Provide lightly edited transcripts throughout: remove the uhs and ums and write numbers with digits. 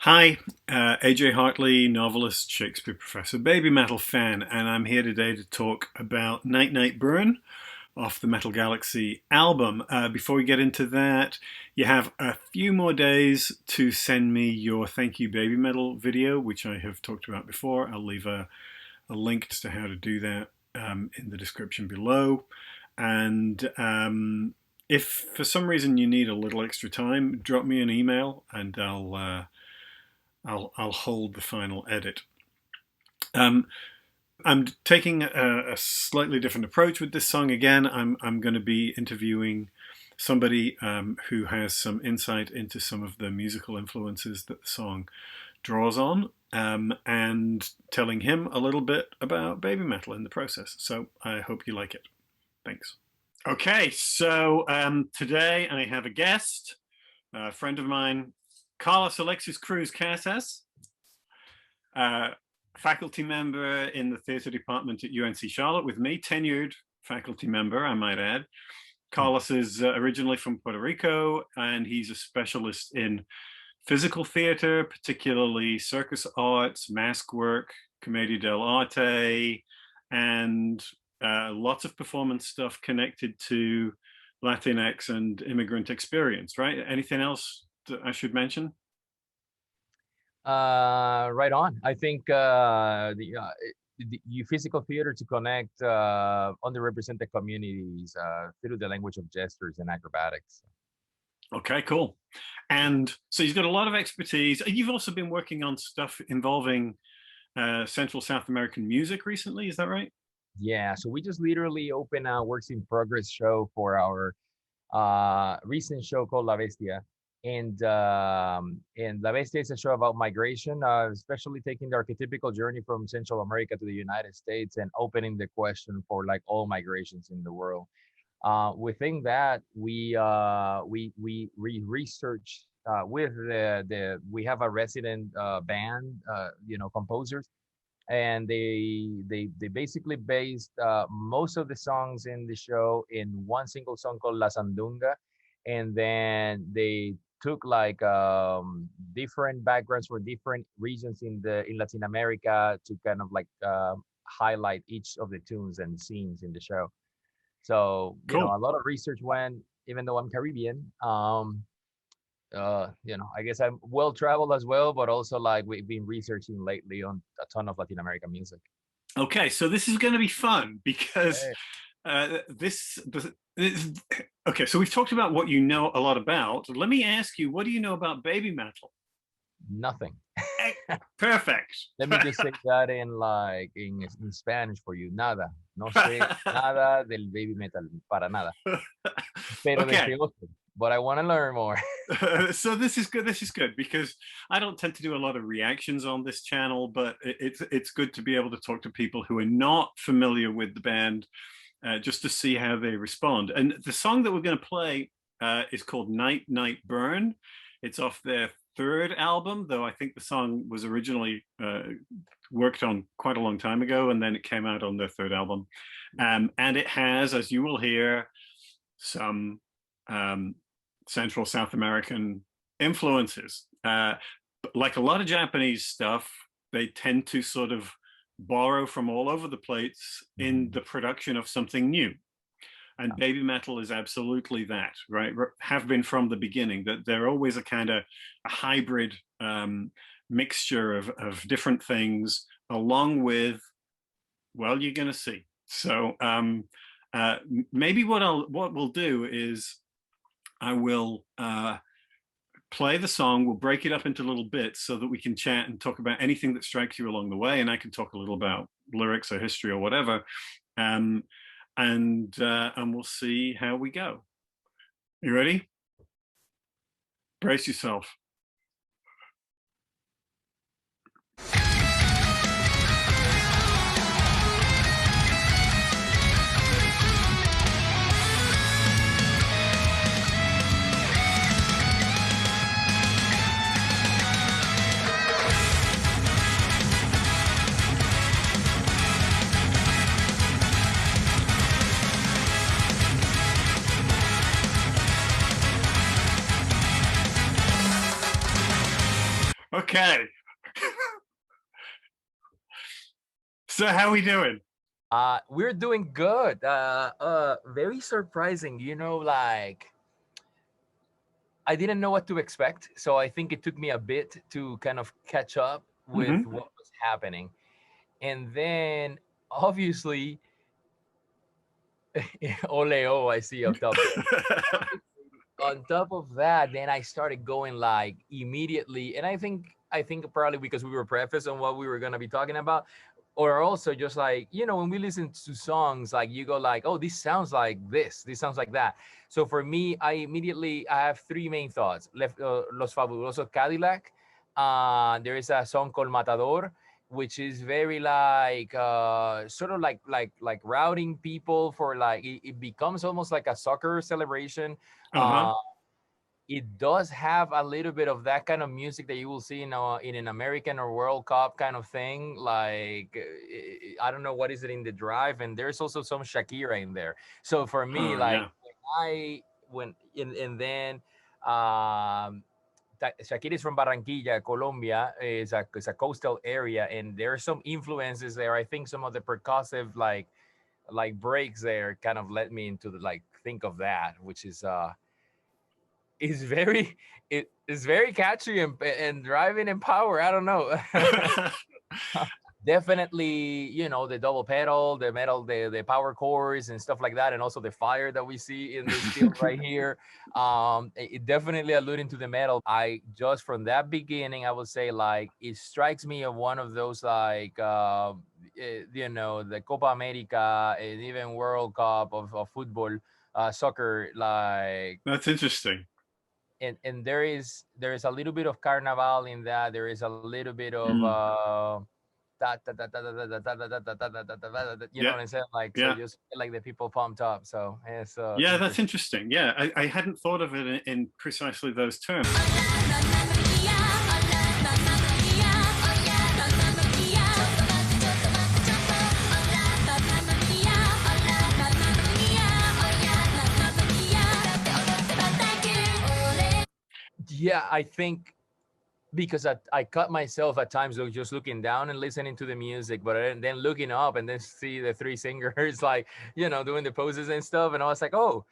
Hi, AJ Hartley, novelist, Shakespeare professor, baby metal fan, and I'm here today to talk about Night Night Burn off the Metal Galaxy album. Before we get into that, you have a few more days to send me your Thank You Baby Metal video, which I have talked about before. I'll leave a link as to how to do that in the description below. And if for some reason you need a little extra time, drop me an email and I'll hold the final edit. I'm taking a slightly different approach with this song again. I'm going to be interviewing somebody who has some insight into some of the musical influences that the song draws on, and telling him a little bit about baby metal in the process. So I hope you like it. Thanks. Okay, so today I have a guest, a friend of mine, Carlos Alexis Cruz Casas, faculty member in the theatre department at UNC Charlotte with me, tenured faculty member, I might add. Carlos is originally from Puerto Rico, and he's a specialist in physical theatre, particularly circus arts, mask work, commedia dell'arte, and lots of performance stuff connected to Latinx and immigrant experience, right? Anything else that I should mention? Right on. I think the physical theater to connect underrepresented communities through the language of gestures and acrobatics. Okay, cool. And so he's got a lot of expertise. You've also been working on stuff involving Central South American music recently, is that right? Yeah, so we just literally opened a works in progress show for our recent show called La Bestia. And La Bestia is a show about migration, especially taking the archetypical journey from Central America to the United States and opening the question for like all migrations in the world. Within that, we research with we have a resident band, composers, and they basically based most of the songs in the show in one single song called La Sandunga, and then they took like different backgrounds for different regions in Latin America to kind of like highlight each of the tunes and scenes in the show. So Cool. a lot of research went, even though I'm Caribbean. I guess I'm well traveled as well, but also like we've been researching lately on a ton of Latin American music. Okay, so this is going to be fun because Hey. Okay, so we've talked about what you know a lot about. Let me ask you, what do you know about baby metal? Nothing. Perfect. Let me just say that in Spanish for you. Nada. No sé nada del baby metal. Para nada. Pero Okay. desde otro. But I want to learn more. So this is good. This is good because I don't tend to do a lot of reactions on this channel, but it's good to be able to talk to people who are not familiar with the band, just to see how they respond. And the song that we're going to play is called Night Night Burn. It's off their third album, though I think the song was originally worked on quite a long time ago, and then it came out on their third album. And it has, as you will hear, some Central South American influences. Like a lot of Japanese stuff, they tend to sort of borrow from all over the place in the production of something new. And baby metal is absolutely that, right? Have been from the beginning, that they're always a kind of a hybrid mixture of different things, along with, well, you're going to see. So maybe what we'll do is I will play the song. We'll break it up into little bits so that we can chat and talk about anything that strikes you along the way, and I can talk a little about lyrics or history or whatever. And we'll see how we go. You ready? Brace yourself. Okay. So how we doing? We're doing good. Very surprising. You know, like I didn't know what to expect, so I think it took me a bit to kind of catch up with Mm-hmm. what was happening, and then obviously, Oleo, I see up top there. On top of that, then I started going like immediately, and I think probably because we were prefaced on what we were gonna be talking about, or also just like when we listen to songs, like you go like, oh, this sounds like this sounds like that. So for me, I have three main thoughts. Left Los Fabulosos Cadillac. There is a song called Matador, which is very like sort of like routing people for like it becomes almost like a soccer celebration. Uh-huh. uh, it does have a little bit of that kind of music that you will see in an American or World Cup kind of thing. Like I don't know what is it in the drive, and there's also some Shakira in there. So for me, Oh like yeah. when and then um, Shakira is from Barranquilla, Colombia. It's a coastal area, and there are some influences there. I think some of the percussive like breaks there kind of led me into the like think of that, which is very it is very catchy and driving in power. I don't know. Definitely, the double pedal, the metal, the power chords and stuff like that, and also the fire that we see in this field right here. It definitely alluding to the metal. I just from that beginning, I would say like it strikes me of one of those like the Copa America and even World Cup of football, soccer, like. That's interesting. And there is a little bit of carnival in that. There is a little bit of Mm. you know Yeah. what I'm saying? Like, so Yeah. just like the people pumped up. So it's Yeah, that's interesting. interesting. Yeah, I hadn't thought of it in precisely those terms. Yeah, I think because I cut myself at times just looking down and listening to the music, but then looking up and then see the three singers like doing the poses and stuff, and I was like, oh.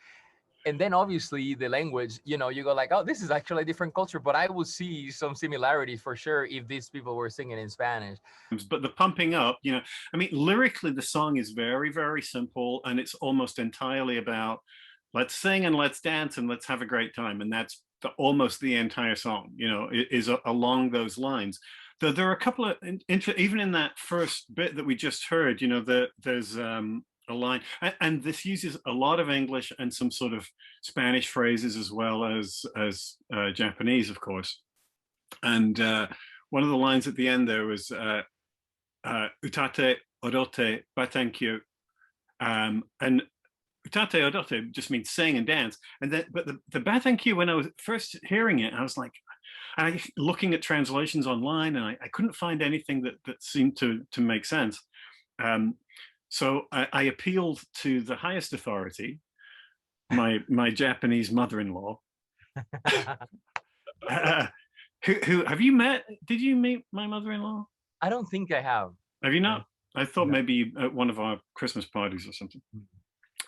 And then obviously the language, you go like, oh, this is actually a different culture, but I would see some similarities for sure if these people were singing in Spanish. But the pumping up, I mean, lyrically, the song is very, very simple, and it's almost entirely about let's sing and let's dance and let's have a great time. And that's almost the entire song, is along those lines. Though there are a couple of, even in that first bit that we just heard, there's a line, and this uses a lot of English and some sort of Spanish phrases as well as Japanese, of course. And one of the lines at the end there was utate, orote, batankyo. And utate, orote just means sing and dance. And then, but the batankyo, when I was first hearing it, I was like, looking at translations online, and I couldn't find anything that seemed to make sense. So I appealed to the highest authority, my Japanese mother-in-law. Who have you met? Did you meet my mother-in-law? I don't think I have. Have you not? I thought No. maybe at one of our Christmas parties or something. Oh.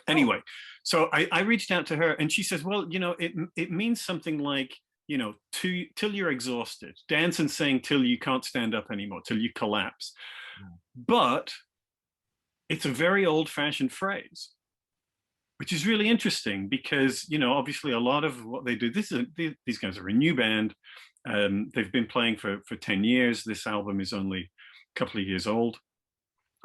Anyway, so I reached out to her, and she says, well, it means something like, till you're exhausted, dance and sing till you can't stand up anymore, till you collapse. But it's a very old-fashioned phrase, which is really interesting because, obviously a lot of what they do, these guys are a new band. They've been playing for 10 years. This album is only a couple of years old.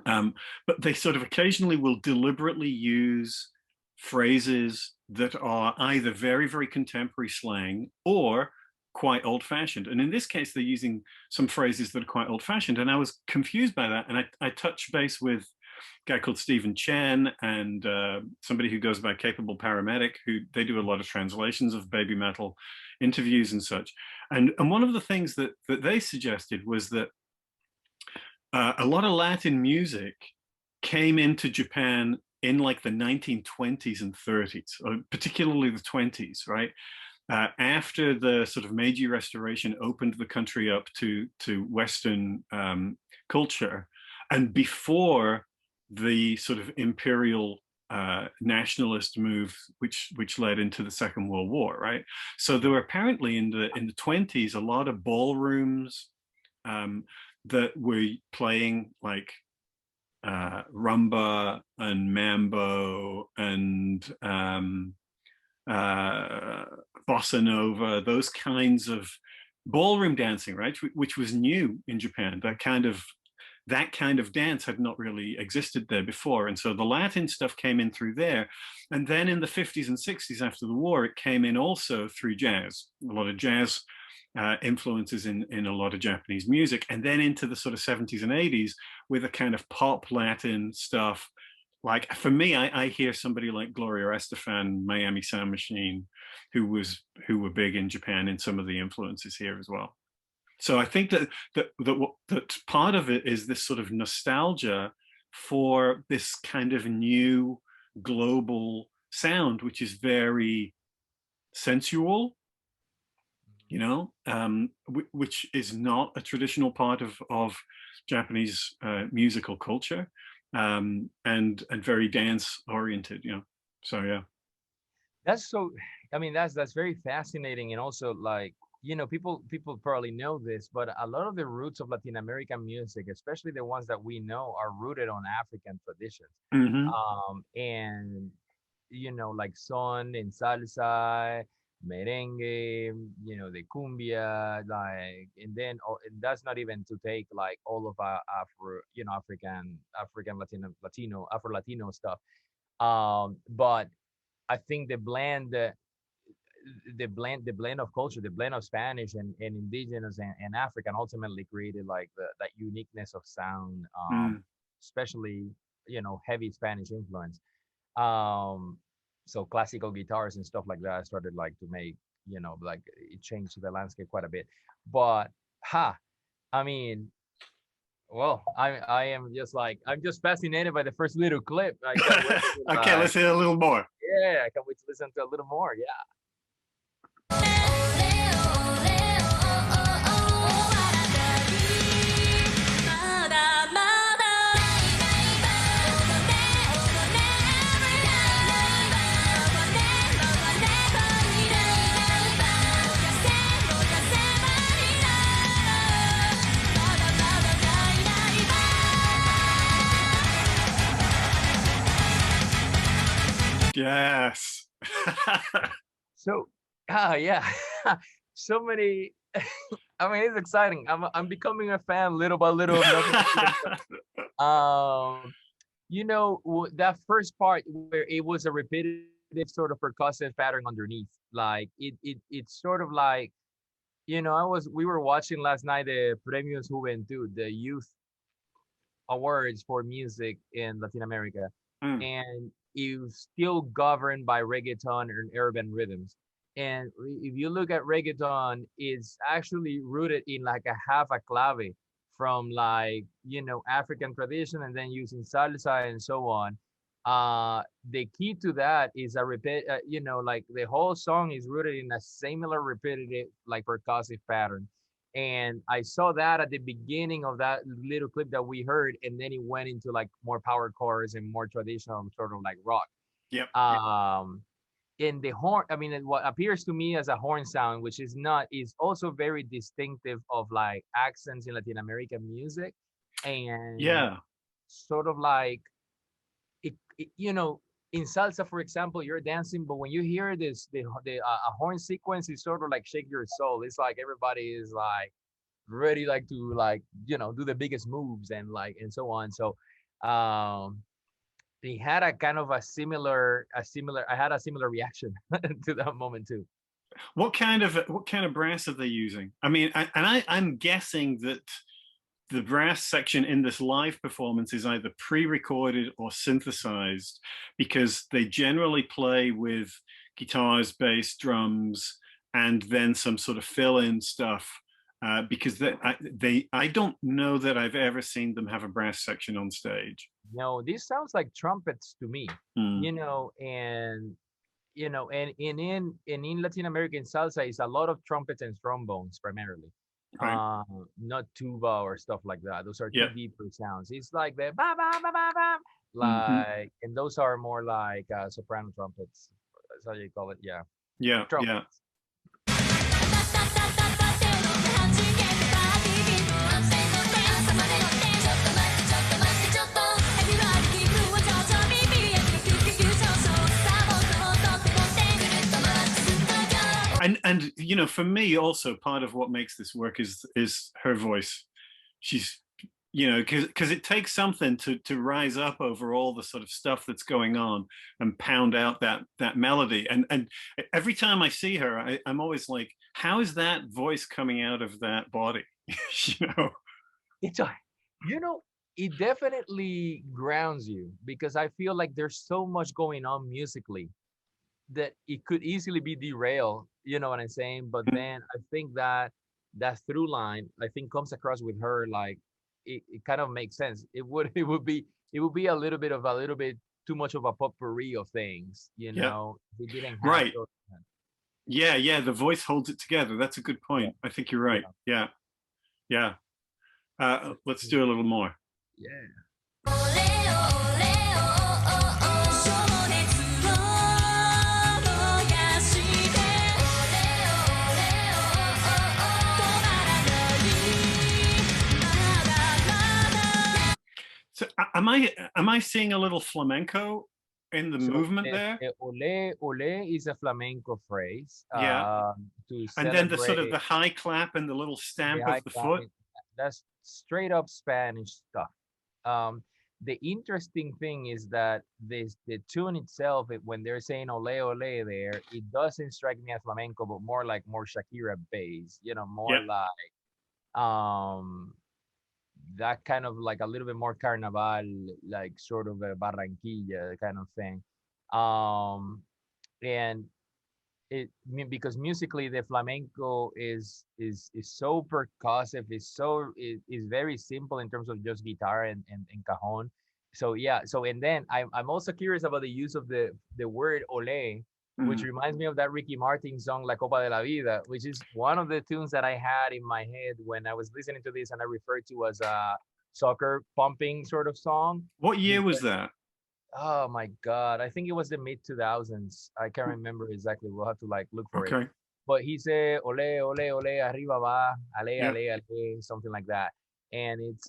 But they sort of occasionally will deliberately use phrases that are either very, very contemporary slang or quite old-fashioned. And in this case, they're using some phrases that are quite old-fashioned. And I was confused by that. And I touched base with a guy called Stephen Chen and somebody who goes by Capable Paramedic, who they do a lot of translations of BabyMetal interviews and such. And one of the things that they suggested was that a lot of Latin music came into Japan in like the 1920s and 30s, or particularly the 20s, right? after the sort of Meiji Restoration opened the country up to Western culture, and before the sort of imperial nationalist move, which led into the Second World War, right? So there were apparently in the 20s a lot of ballrooms that were playing like rumba and mambo and bossa nova, those kinds of ballroom dancing, right? Which was new in Japan. That kind of dance had not really existed there before. And so the Latin stuff came in through there. And then in the 50s and 60s after the war, it came in also through jazz, a lot of jazz influences in a lot of Japanese music. And then into the sort of 70s and 80s with a kind of pop Latin stuff. Like for me, I hear somebody like Gloria Estefan, Miami Sound Machine, who were big in Japan, in some of the influences here as well. So I think that part of it is this sort of nostalgia for this kind of new global sound, which is very sensual, you know, which is not a traditional part of Japanese musical culture, and very dance oriented, you know. So yeah. That's so, I mean, that's very fascinating. And also, like, you know, people probably know this, but a lot of the roots of Latin American music, especially the ones that we know, are rooted on African traditions. Mm-hmm. And you know, like son and salsa, merengue, you know, the cumbia, like, and then and that's not even to take like all of our African Latino Afro Latino stuff. But I think the blend of culture, the blend of Spanish and indigenous and African ultimately created like that uniqueness of sound, especially, you know, heavy Spanish influence. So classical guitars and stuff like that started like to make, you know, like it changed the landscape quite a bit. But I mean, well, I am just like, I'm just fascinated by the first little clip. I can't wait to, Okay, let's hear a little more. yeah, I can't wait to listen to a little more. Yeah. Yes. So, yeah, so many. I mean, it's exciting. I'm becoming a fan little by little. You know, that first part where it was a repetitive sort of percussive pattern underneath, like it's sort of like, you know, we were watching last night the Premios Juventud, the youth awards for music in Latin America, and it was still governed by reggaeton and urban rhythms. And if you look at reggaeton, it's actually rooted in like a half a clave from, like, you know, African tradition, and then using salsa and so on. The key to that is you know, like the whole song is rooted in a similar repetitive, like percussive pattern. And I saw that at the beginning of that little clip that we heard, and then it went into like more power chords and more traditional sort of like rock. Yep. In the horn, I mean, what appears to me as a horn sound, which is not, is also very distinctive of like accents in Latin American music, and yeah, sort of like you know, in salsa, for example, you're dancing, but when you hear this, a horn sequence, is sort of like shake your soul. It's like everybody is like ready, like to, like, you know, do the biggest moves and like and so on. So, they had a kind of a similar. I had a similar reaction to that moment too. What kind of brass are they using? I mean, I'm guessing that the brass section in this live performance is either pre-recorded or synthesized, because they generally play with guitars, bass, drums, and then some sort of fill-in stuff. Because I don't know that I've ever seen them have a brass section on stage. No, this sounds like trumpets to me, you know, and you know, and in Latin American salsa is a lot of trumpets and trombones primarily, Right. not tuba or stuff like that. Those are two Yeah. deeper sounds. It's like the ba ba ba ba ba, Hmm. like, and those are more like soprano trumpets. That's how you call it. Yeah, Yeah. Yeah. trumpets. And you know, for me also, part of what makes this work is her voice. She's, you know, because it takes something to rise up over all the sort of stuff that's going on and pound out that melody. And every time I see her, I'm always like, how is that voice coming out of that body? You know? It's a, you know, it definitely grounds you because I feel like there's so much going on musically that it could easily be derailed. You know what I'm saying? But then I think that that through line, I think, comes across with her like it kind of makes sense. It would be a little bit too much of a potpourri of things, you Yeah. know. We didn't have Right. those. Yeah. Yeah. The voice holds it together. That's a good Yeah, point. I think you're right. yeah, Yeah. Yeah. Let's do a little more. yeah. So am I seeing a little flamenco in the So movement there? ole is a flamenco phrase Yeah. to And then the sort of celebrate the high clap and the little the stamp high of the foot. clapping. That's straight up Spanish stuff. Um, the interesting thing is that the tune itself, when they're saying ole ole there, it doesn't strike me as flamenco, but more Shakira based, you know, more Yeah. like that kind of like a little bit more carnaval, like sort of a Barranquilla kind of thing. Um, and because musically the flamenco is so percussive, is very simple in terms of just guitar and cajon. So yeah, so and then I'm also curious about the use of the word ole, which Mhm. reminds me of that Ricky Martin song La Copa de la Vida, which is one of the tunes that I had in my head when I was listening to this, and I referred to as a soccer pumping sort of song. What year was Because that? oh my God, I think it was the mid 2000s. I can't remember exactly. We'll have to like look for it. Okay. But he said ole ole ole arriba va, ale Yeah. ale ale, something like that. And it's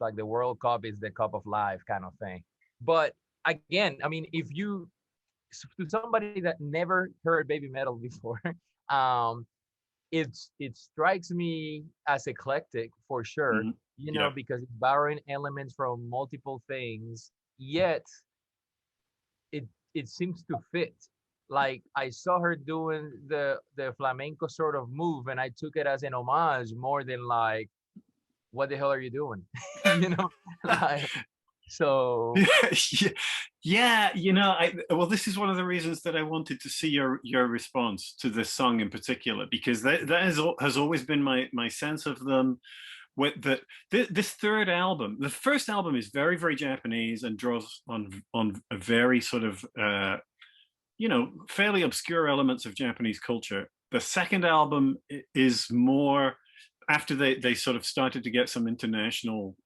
like the World Cup is the cup of life kind of thing. But again, I mean, if you, to somebody that never heard Baby Metal before, um, it strikes me as eclectic for sure, Mhm. you know, Yeah. because it's borrowing elements from multiple things, yet it it seems to fit. Like I saw her doing the flamenco sort of move, and I took it as an homage more than like, what the hell are you doing? You know, like so. Yeah, yeah, you know, well, this is one of the reasons that I wanted to see your response to this song in particular, because that has always been my sense of them. With this third album, the first album is very Japanese and draws on a very sort of you know, fairly obscure elements of Japanese culture. The second album is more after they sort of started to get some international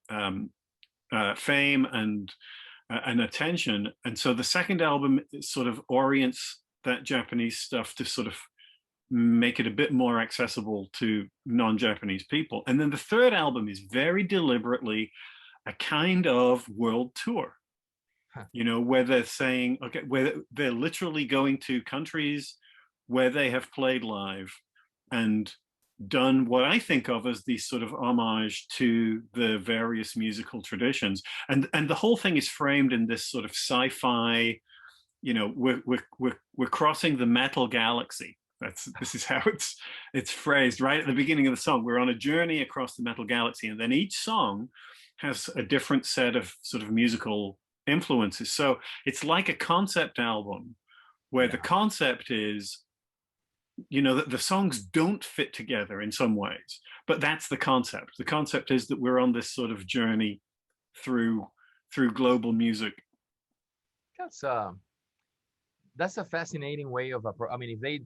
fame and attention. And so the second album sort of orients that Japanese stuff to sort of make it a bit more accessible to non-Japanese people. And then the third album is very deliberately a kind of world tour, Huh. you know, where they're saying, okay, where they're literally going to countries where they have played live and done what I think of as these sort of homage to the various musical traditions. And the whole thing is framed in this sort of sci-fi, you know, we're crossing the metal galaxy. This is how it's phrased right at the beginning of the song. We're on a journey across the metal galaxy, and then each song has a different set of sort of musical influences. So it's like a concept album where the Yeah. concept is, you know, that the songs don't fit together in some ways, but that's the concept. The concept is that we're on this sort of journey through global music. That's that's a fascinating way of I mean, if they,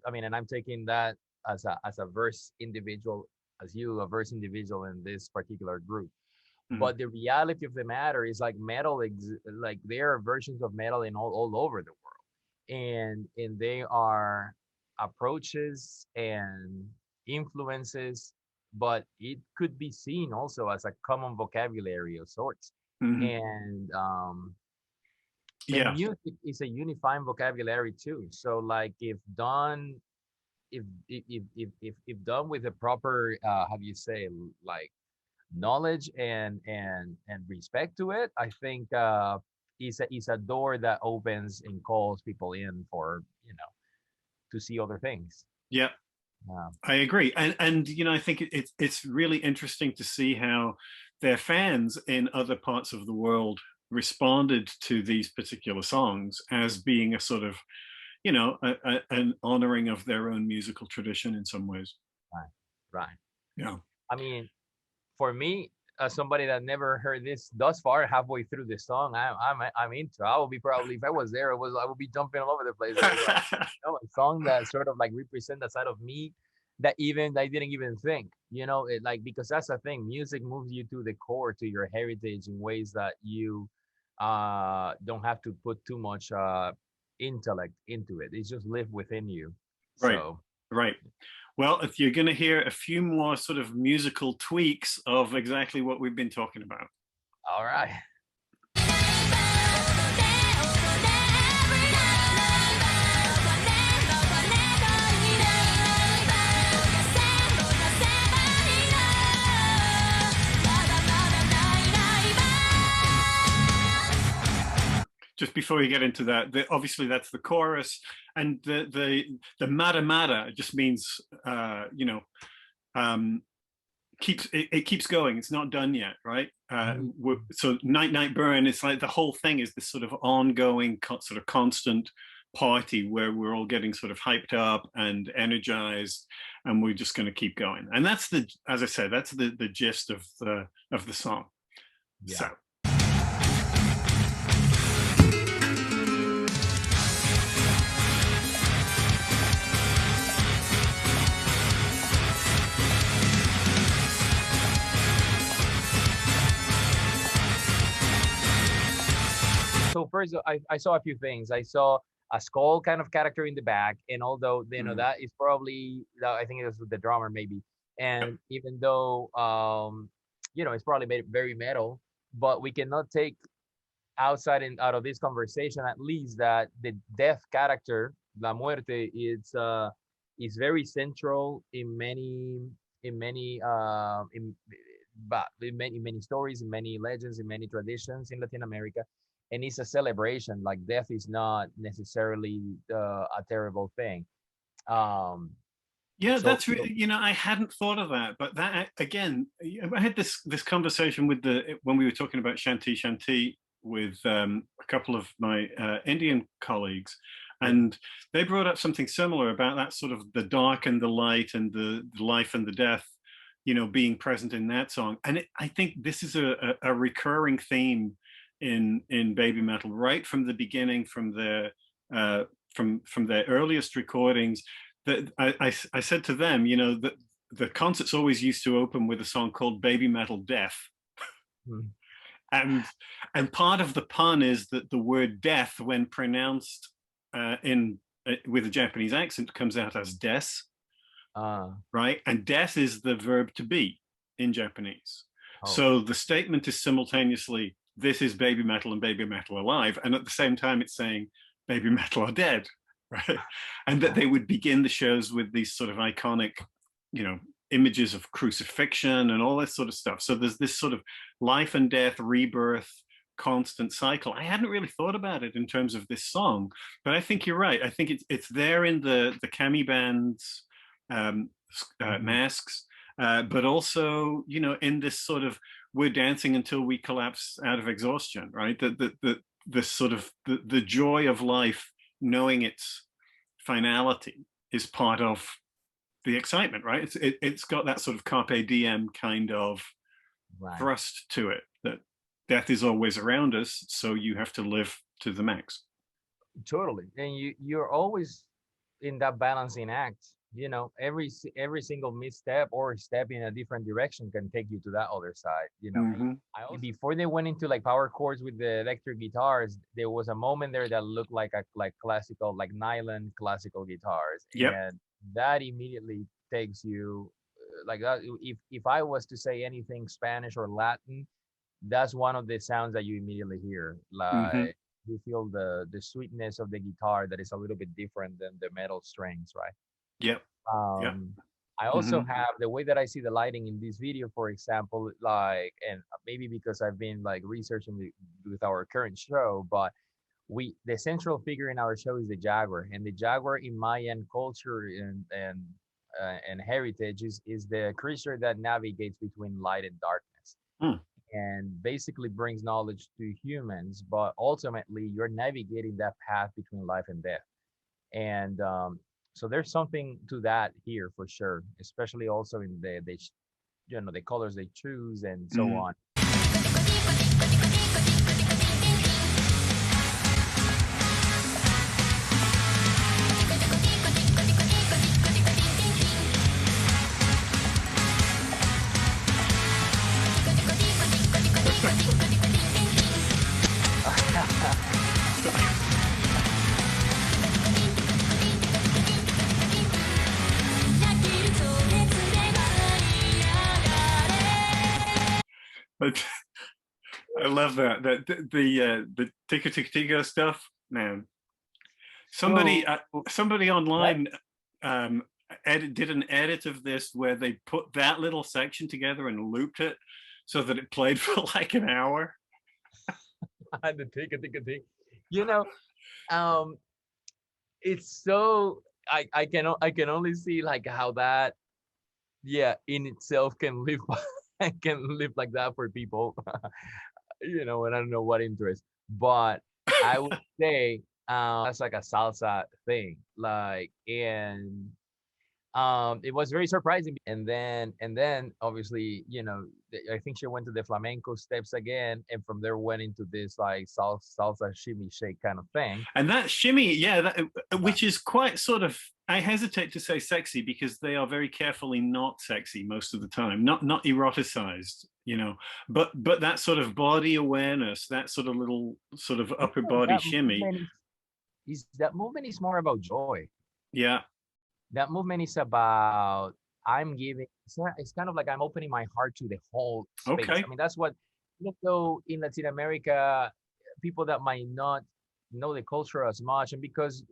I mean, and I'm taking that as a verse individual, as you, a verse individual in this particular group. Mm. But the reality of the matter is like metal, like there are versions of metal in all over the world, and they are approaches and influences, but it could be seen also as a common vocabulary of sorts. Hmm. And and Yeah, music is a unifying vocabulary too. So like if done with the proper how do you say, like knowledge and respect to it, I think is a door that opens and calls people in for, to see other things. yeah, Yeah. I agree. And you know, I think it's really interesting to see how their fans in other parts of the world responded to these particular songs as being a sort of, you know, an honoring of their own musical tradition in some ways. Right. Right. Yeah. I mean, for me, as somebody that never heard this thus far, halfway through the song, I'm into. I would be probably, if I was there, I would be jumping all over the place. It was like, a song that sort of like represent that side of me that even I didn't even think. It, like, because that's the thing. Music moves you to the core, to your heritage in ways that you don't have to put too much intellect into it. It's just live within you. Right. So Right. Well, if you're going to hear a few more sort of musical tweaks of exactly what we've been talking about. all right. Just before we get into that, obviously that's the chorus, and the mata mata just means it keeps going. It's not done yet, right? So Night Night Burn, it's like the whole thing is this sort of ongoing, sort of constant party where we're all getting sort of hyped up and energized, and we're just going to keep going. And that's as I said, that's the gist of the song. Yeah. So. So first, I saw a few things. I saw a skull kind of character in the back, and although that is probably, I think it was the drummer maybe, and even though it's probably made very metal, but we cannot take out of this conversation at least that the death character, La Muerte, is very central in many stories, in many legends, in many traditions in Latin America, and it's a celebration. Like death is not necessarily a terrible thing. Yeah, So, that's really, I hadn't thought of that, but that again, I had this conversation with when we were talking about Shanti Shanti with a couple of my Indian colleagues, and they brought up something similar about that sort of the dark and the light and the life and the death, being present in that song. And I think this is a recurring theme in BabyMetal right from the beginning, from their earliest recordings. That I said to them, that the concerts always used to open with a song called BabyMetal Death. And part of the pun is that the word death, when pronounced with a Japanese accent, comes out as des, right? And death is the verb to be in Japanese. So the statement is simultaneously, this is BabyMetal and BabyMetal alive, and at the same time it's saying BabyMetal are dead. Right, and that they would begin the shows with these sort of iconic, images of crucifixion and all that sort of stuff. So there's this sort of life and death, rebirth, constant cycle. I hadn't really thought about it in terms of this song, but I think you're right. I think it's there in the kami band's masks, but also in this sort of we're dancing until we collapse out of exhaustion. Right, the sort of the joy of life, knowing its finality, is part of the excitement, right? It's got that sort of carpe diem kind of thrust to it, that death is always around us, so you have to live to the max. Totally. And you're always in that balancing act. You know, every single misstep or step in a different direction can take you to that other side. You know, I also, before they went into like power chords with the electric guitars, there was a moment there that looked like classical, like nylon classical guitars, and that immediately takes you like that. If I was to say anything Spanish or Latin, that's one of the sounds that you immediately hear. Like you feel the sweetness of the guitar that is a little bit different than the metal strings, right? Yep. I also have the way that I see the lighting in this video, for example, like, and maybe because I've been like researching with our current show, but the central figure in our show is the jaguar, and the jaguar in Mayan culture and heritage is the creature that navigates between light and darkness. And basically brings knowledge to humans, but ultimately you're navigating that path between life and death. And so there's something to that here for sure, especially also in the you know, the colors they choose and so on. But I love that the tika tika tika stuff, man. Somebody online did an edit of this where they put that little section together and looped it so that it played for like an hour. The tika tika tika, you know, it's so I can only see like how that in itself can live like that for people. You know, and I don't know what interest, but I would say that's like a salsa thing, like, and it was very surprising. And then obviously, you know, I think she went to the flamenco steps again, and from there went into this like salsa shimmy shake kind of thing. And that shimmy, which is quite sort of, I hesitate to say sexy because they are very carefully not sexy most of the time, not eroticized, you know, but that sort of body awareness, that sort of little sort of upper body shimmy. That movement is more about joy. Yeah. That movement is about, I'm giving, it's kind of like I'm opening my heart to the whole space. Okay. I mean, that's what, even though in Latin America, people that might not know the culture as much, and because,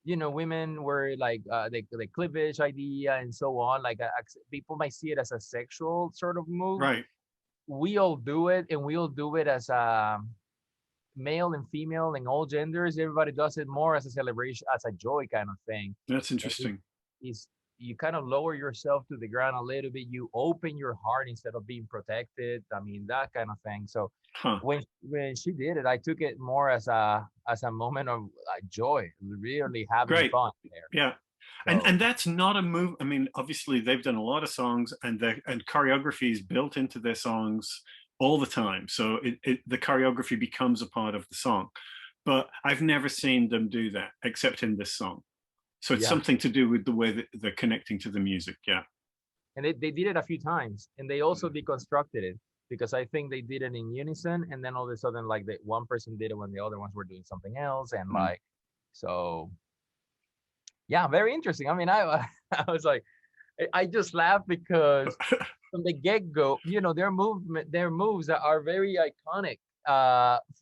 you know, women were like the cleavage idea and so on, like people might see it as a sexual sort of move. Right. We all do it, and we all do it as a male and female and all genders. Everybody does it more as a celebration, as a joy kind of thing. That's interesting. Is you kind of lower yourself to the ground a little bit. You open your heart instead of being protected. I mean, that kind of thing. So when she did it, I took it more as a moment of joy, really having fun there. Yeah. So, and that's not a move. I mean, obviously they've done a lot of songs, and choreography is built into their songs all the time. So the choreography becomes a part of the song. But I've never seen them do that except in this song. So it's something to do with the way that they're connecting to the music. Yeah. And they did it a few times, and they also deconstructed it, because I think they did it in unison, and then all of a sudden, like, the one person did it when the other ones were doing something else, and like, so yeah, very interesting. I mean, I was like, I just laughed because from the get-go, you know, their moves are very iconic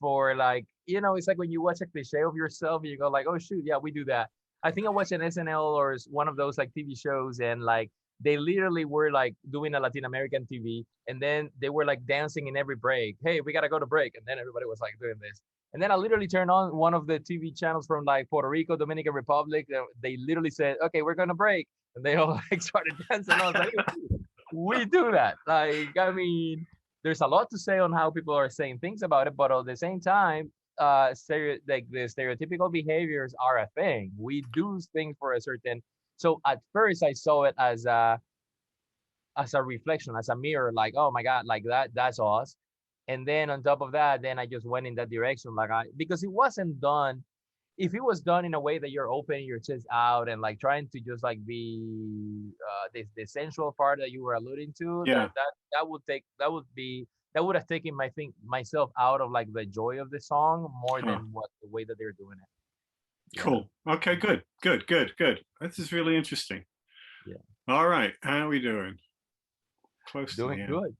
for, like, you know, it's like when you watch a cliche of yourself, you go like, oh shoot, yeah, we do that. I think I watched an SNL or one of those like TV shows, and like they literally were like doing a Latin American TV, and then they were like dancing in every break. Hey, we gotta go to break, and then everybody was like doing this. And then I literally turned on one of the TV channels from like Puerto Rico, Dominican Republic. They literally said, "Okay, we're gonna break," and they all like started dancing. I was like, "We do that." Like, I mean, there's a lot to say on how people are saying things about it, but at the same time, like the stereotypical behaviors are a thing. We do things for a certain. So at first I saw it as a reflection, as a mirror, like, oh my God, like that's us. And then on top of that, then I just went in that direction, like because it wasn't done. If it was done in a way that you're opening your chest out and like trying to just like be the sensual part that you were alluding to, Yeah. that would have taken myself out of like the joy of the song more Huh. than what the way that they're doing it. Yeah. Cool. Okay, good. Good, good, good. This is really interesting. Yeah. All right. How are we doing? Close to Doing the end. good.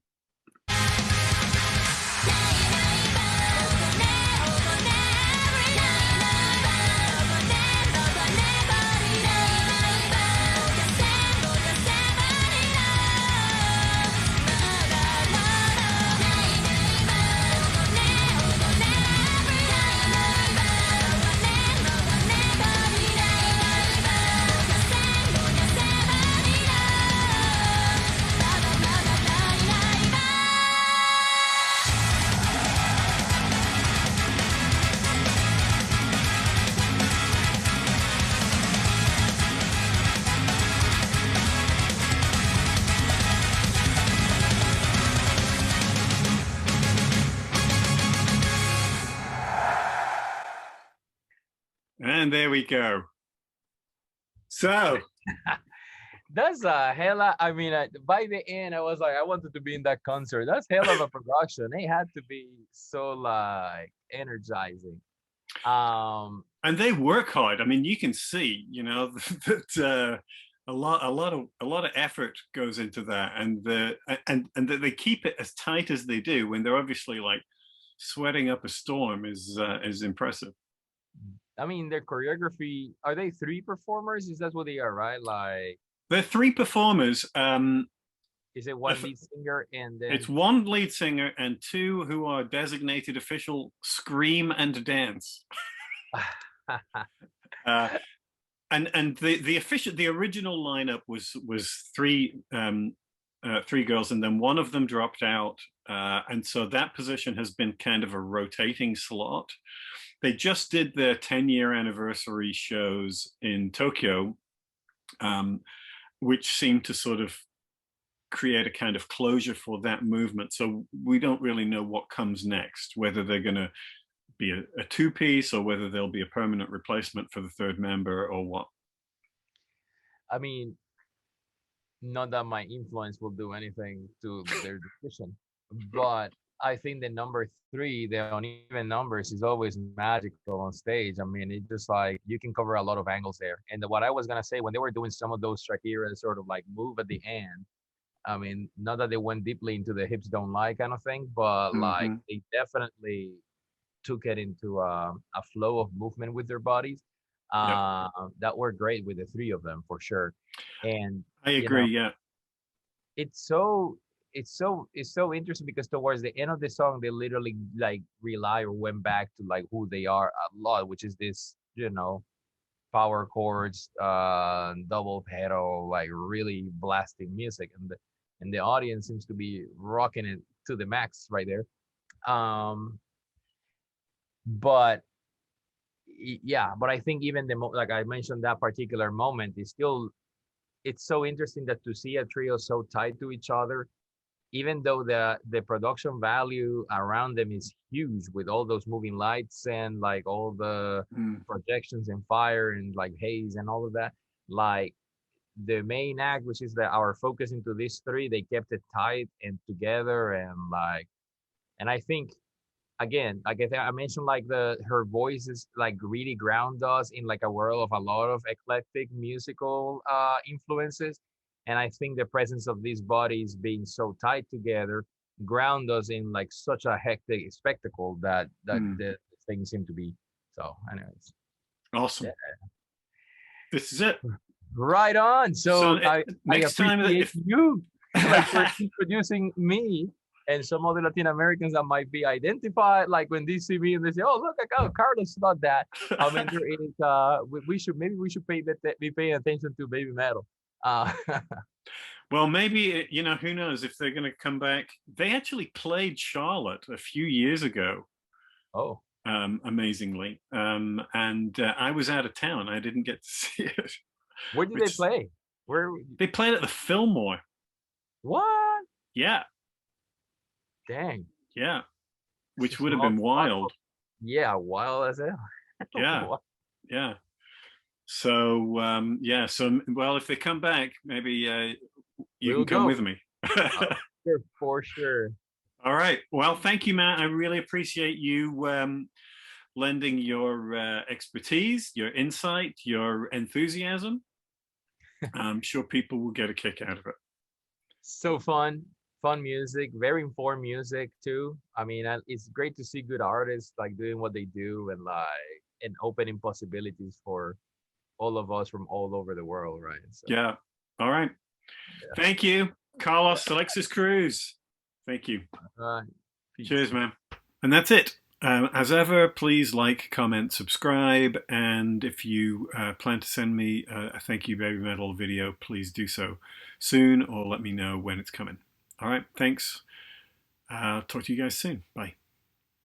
And there we go. So That's a hella. I mean, by the end, I was like, I wanted to be in that concert. That's hell of a production. It had to be so like energizing. and they work hard. I mean, you can see, that a lot of effort goes into that, and that they keep it as tight as they do when they're obviously like sweating up a storm is impressive. I mean, their choreography. Are they 3 performers? Is that what they are, right? Like, They're 3 performers. is it one lead singer and then It's 1 lead singer and 2 who are designated official scream and dance. And the original lineup was 3 girls, and then one of them dropped out, and so that position has been kind of a rotating slot. They just did their 10-year anniversary shows in Tokyo, which seemed to sort of create a kind of closure for that movement. So we don't really know what comes next, whether they're going to be a 2-piece or whether there'll be a permanent replacement for the 3rd member or what. I mean, not that my influence will do anything to their decision, but I think the number 3, the uneven numbers, is always magical on stage. I mean, it just like you can cover a lot of angles there. And what I was gonna say, when they were doing some of those Shakira sort of like move at the end, I mean, not that they went deeply into the hips don't lie kind of thing, but like they definitely took it into a flow of movement with their bodies. Yep. That worked great with the 3 of them for sure. And I agree. Yeah. it's so interesting because towards the end of the song they literally like rely or went back to like who they are a lot, which is this power chords, double pedal, like really blasting music, and the audience seems to be rocking it to the max right there. But yeah, but I think even like I mentioned, that particular moment is still, it's so interesting that to see a trio so tied to each other, even though the production value around them is huge with all those moving lights and like all the projections and fire and like haze and all of that, like the main act, which is our focus into these 3, they kept it tight and together, and I think, again, like I mentioned, like her voice is like really ground us in like a world of a lot of eclectic musical influences, and I think the presence of these bodies being so tight together ground us in like such a hectic spectacle that the thing seemed to be. So, anyways, awesome. Yeah. This is it. Right on. So I appreciate you like for introducing me and some other Latin Americans that might be identified, like when they see me and they say, "Oh, look, Carlos not that." I mean, there is we should be paying attention to BabyMetal. Well, maybe, who knows if they're going to come back. They actually played Charlotte a few years ago. Oh, amazingly, and I was out of town. I didn't get to see it. Where did they play? Where they played at the Fillmore. What? Yeah. Dang. Yeah. which would have Small been bottle. wild. Yeah, wild as hell. Yeah, What? yeah. So yeah, so well, if they come back, maybe you We'll can come go. with me. Sure, for sure. All right. Well, thank you, Matt. I really appreciate you lending your expertise, your insight, your enthusiasm. I'm sure people will get a kick out of it. So fun music, very informed music too. I mean, it's great to see good artists like doing what they do and opening possibilities for all of us from all over the world, right? So Yeah. All right. yeah. Thank you, Carlos Alexis Cruz. Thank you. Peace. Cheers, man. And that's it. As ever, please like, comment, subscribe, and if you plan to send me a thank you baby metal video, please do so soon or let me know when it's coming. All right, thanks. Talk to you guys soon. Bye.